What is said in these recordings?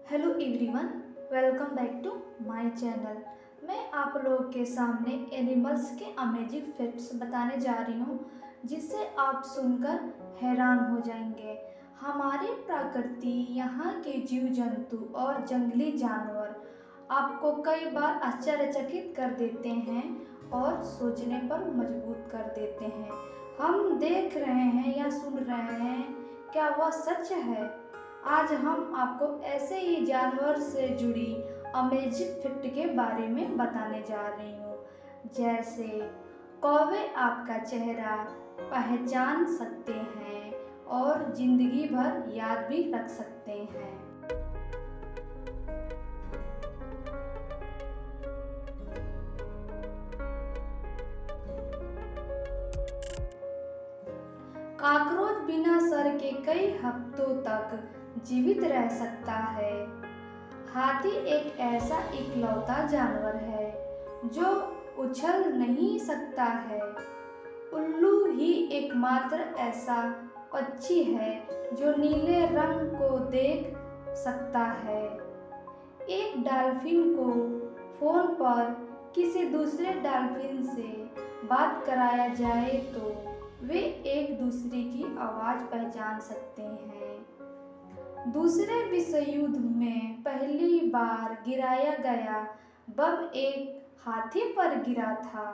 Hello everyone, welcome back to my channel. मैं आप लोगों के सामने एनिमल्स के अमेजिंग फैक्ट्स बताने जा रही हूँ जिससे आप सुनकर हैरान हो जाएंगे। हमारी प्रकृति, यहाँ के जीव जंतु और जंगली जानवर आपको कई बार आश्चर्यचकित कर देते हैं और सोचने पर मजबूर कर देते हैं। हम देख रहे हैं या सुन रहे हैं, क्या वह सच है? आज हम आपको ऐसे ही जानवर से जुड़ी अमेजिंग फैक्ट के बारे में बताने जा रही हूँ। जैसे कौवे आपका चेहरा पहचान सकते हैं और जिंदगी भर याद भी रख सकते हैं। कॉकरोच बिना सर के कई हफ्तों तक जीवित रह सकता है। हाथी एक ऐसा इकलौता जानवर है जो उछल नहीं सकता है। उल्लू ही एकमात्र ऐसा पक्षी है जो नीले रंग को देख सकता है। एक डॉल्फिन को फोन पर किसी दूसरे डॉल्फिन से बात कराया जाए तो वे एक दूसरे की आवाज़ पहचान सकते हैं। दूसरे विश्व युद्ध में पहली बार गिराया गया बम एक हाथी पर गिरा था।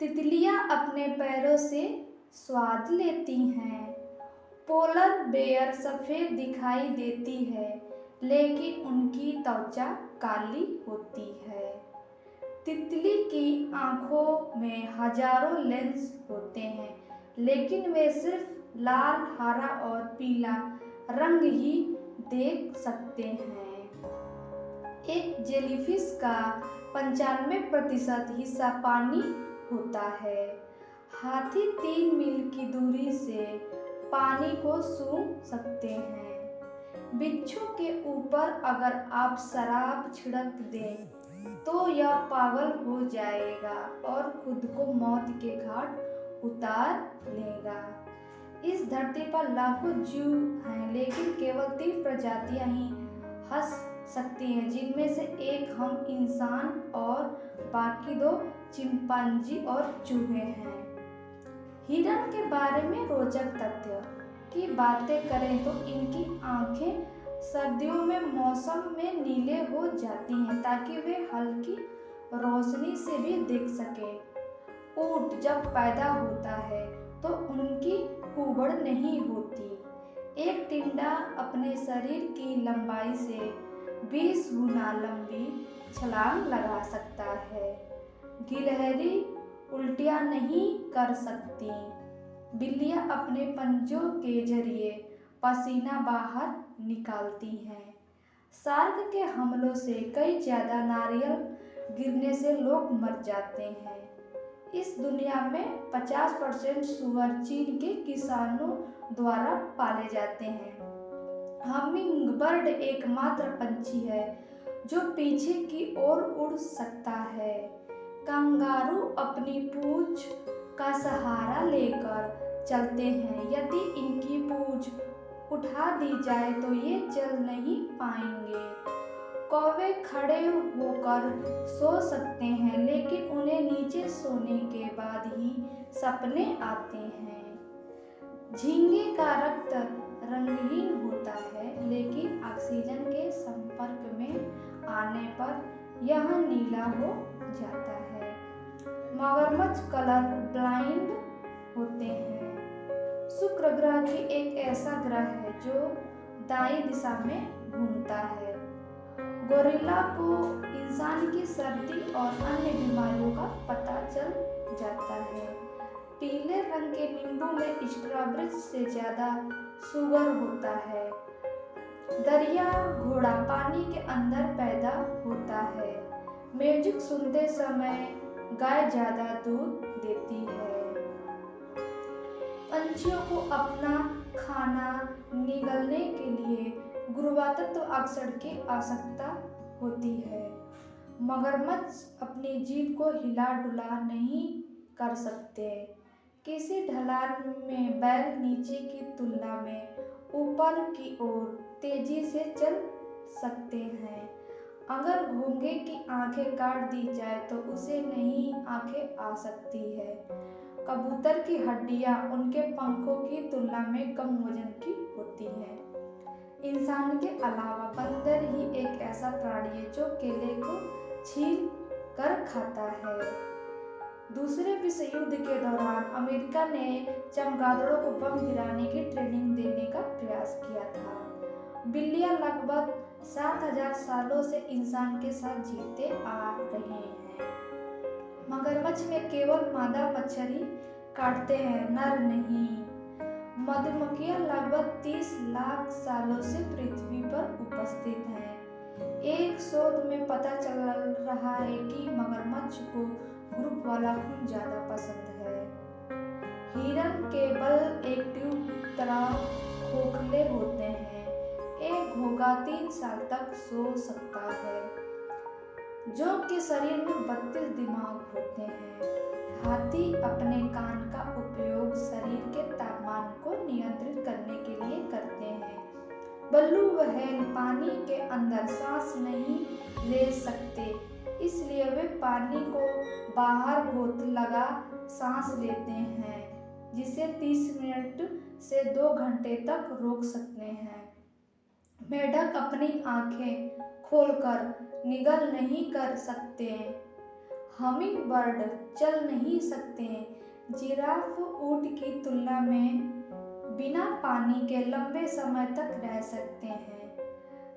तितलियां अपने पैरों से स्वाद लेती हैं। पोलर बेयर सफ़ेद दिखाई देती है लेकिन उनकी त्वचा काली होती है। तितली की आँखों में हजारों लेंस होते हैं लेकिन वे सिर्फ लाल, हरा और पीला रंग ही देख सकते हैं। एक जेलीफिश का 95% हिस्सा पानी होता है। हाथी 3 मील की दूरी से पानी को सूंघ सकते हैं। बिच्छू के ऊपर अगर आप शराब छिड़क दें तो यह पागल हो जाएगा और खुद को मौत के घाट उतार लेगा। इस धरती पर लाखों जीव हैं लेकिन केवल 3 प्रजातियां ही हंस सकती हैं, जिनमें से एक हम इंसान और बाकी 2 चिंपांजी और चूहे हैं। हिरन के बारे में रोचक तथ्य की बातें करें तो इनकी आंखें सर्दियों में मौसम में नीले हो जाती हैं ताकि वे हल्की रोशनी से भी देख सके। ऊंट जब पैदा होता है तो उनकी कुबड़ नहीं होती। एक टिंडा अपने शरीर की लंबाई से 20 गुना लंबी छलांग लगा सकता है। गिलहरी उल्टियां नहीं कर सकती। बिल्लियां अपने पंजों के जरिए पसीना बाहर निकालती हैं। शार्क के हमलों से कई ज़्यादा नारियल गिरने से लोग मर जाते हैं। इस दुनिया में 50% सूअर चीन के किसानों द्वारा पाले जाते हैं। हमिंगबर्ड एकमात्र पंछी है जो पीछे की ओर उड़ सकता है। कंगारू अपनी पूंछ का सहारा लेकर चलते हैं। यदि इनकी पूंछ उठा दी जाए तो ये चल नहीं पाएंगे। कौवे खड़े होकर सो सकते हैं लेकिन उन्हें नीचे सोने के बाद ही सपने आते हैं। झींगे का रक्त रंगहीन होता है लेकिन ऑक्सीजन के संपर्क में आने पर यह नीला हो जाता है। मगरमच्छ कलर ब्लाइंड होते हैं। शुक्र ग्रह भी एक ऐसा ग्रह है जो दाईं दिशा में घूमता है। गोरिल्ला को इंसान की सर्दी और अन्य बीमारियों का पता चल जाता है। पीले रंग के नींबू में स्ट्रॉबेरी से ज़्यादा शुगर होता है। दरिया घोड़ा पानी के अंदर पैदा होता है। म्यूजिक सुनते समय गाय ज़्यादा दूध देती है। पंछियों को अपना खाना निगलने के लिए गुरुत्वाकर्षण ऑक्सीजन की आवश्यकता होती है। मगरमच्छ अपनी जीभ को हिला डुला नहीं कर सकते। किसी ढलान में बैल नीचे की तुलना में ऊपर की ओर तेजी से चल सकते हैं। अगर घोंघे की आंखें काट दी जाए तो उसे नई आंखें आ सकती है। कबूतर की हड्डियां उनके पंखों की तुलना में कम वजन की होती हैं। इंसान के अलावा बंदर ही एक ऐसा प्राणी है जो केले को छील कर खाता है। दूसरे विश्व युद्ध के दौरान अमेरिका ने चमगादड़ों को बम गिराने की ट्रेनिंग देने का प्रयास किया था। बिल्लियां लगभग 7000 सालों से इंसान के साथ जीते आ रहे हैं। मगरमच्छ में केवल मादा मच्छर ही काटते हैं, नर नहीं। मधुमक्खियां लगभग 30 लाख सालों से पृथ्वी पर उपस्थित हैं। एक शोध में पता चल रहा है कि मगरमच्छ को ग्रुप वाला खून ज्यादा पसंद है। हिरन के बल एक ट्यूब तरह खोखले होते हैं। एक घोंघा 3 साल तक सो सकता है। जोंक के शरीर में 32 दिमाग होते हैं। हाथी अपने कान का उपयोग शरीर के तापमान को नियंत्रित करने के लिए करते हैं। बल्लू व्हेल पानी के अंदर सांस नहीं ले सकते, इसलिए वे पानी को बाहर गोद लगा सांस लेते हैं, जिसे 30 मिनट से 2 घंटे तक रोक सकते हैं। मेढक अपनी आंखें खोलकर निगल नहीं कर सकते। हमिंग बर्ड चल नहीं सकते। जिराफ ऊंट की तुलना में बिना पानी के लंबे समय तक रह सकते हैं।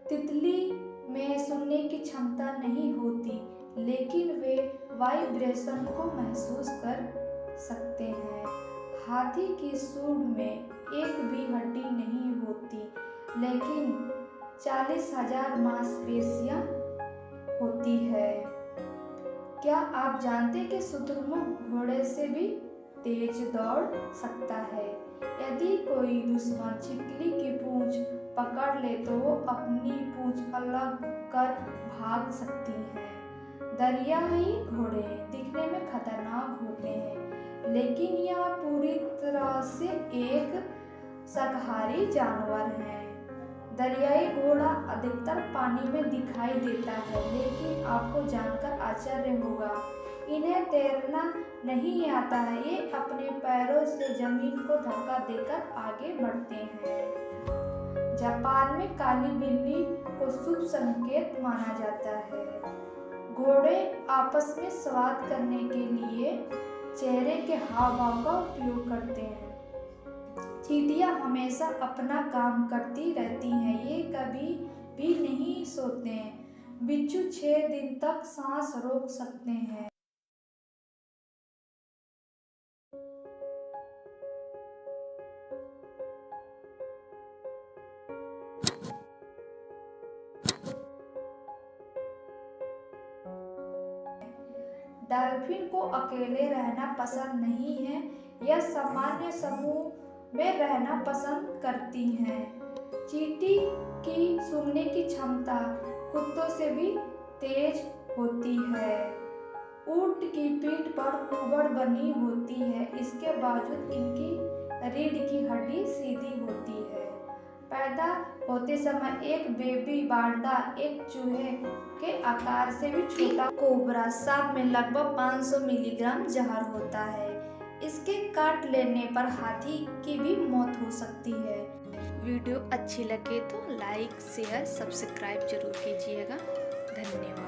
तितली में सुनने की क्षमता नहीं होती, लेकिन वे वाइब्रेशन को महसूस कर सकते हैं। हाथी की सूंड में एक भी हड्डी नहीं होती, लेकिन 40,000 मांसपेशियां होती है। क्या आप जानते हैं कि शुतुरमुर्ग घोड़े से भी तेज दौड़ सकता है? यदि कोई दुश्मन छिपकली की पूंछ पकड़ ले तो वो अपनी पूंछ अलग कर भाग सकती है। दरियाई घोड़े दिखने में खतरनाक होते हैं, लेकिन यह पूरी तरह से एक शाकाहारी जानवर है। दरियाई घोड़ा अधिकतर पानी में दिखाई देता है, लेकिन आपको जानकर आश्चर्य होगा, इन्हें तैरना नहीं आता है। ये अपने पैरों से जमीन को धक्का देकर आगे बढ़ते हैं। जापान में काली बिल्ली को शुभ संकेत माना जाता है। घोड़े आपस में संवाद करने के लिए चेहरे के हाव भाव का उपयोग करते हैं। चींटियां हमेशा अपना काम करती रहती हैं, ये कभी भी नहीं सोते हैं। बिच्छू 6 दिन तक सांस रोक सकते हैं। डॉल्फिन को अकेले रहना पसंद नहीं है, यह सामान्य समूह में रहना पसंद करती हैं। चींटी की सूंघने की क्षमता कुत्तों से भी तेज होती है। ऊंट की पीठ पर कुबड़ बनी होती है, इसके बावजूद इनकी रीढ़ की हड्डी सीधी होती है। पैदा होते समय एक बेबी बांडा एक चूहे के आकार से भी छोटा कोबरा सांप में लगभग 500 मिलीग्राम जहर होता है। इसके काट लेने पर हाथी की भी मौत हो सकती है। वीडियो अच्छी लगे तो लाइक, शेयर, सब्सक्राइब जरूर कीजिएगा। धन्यवाद।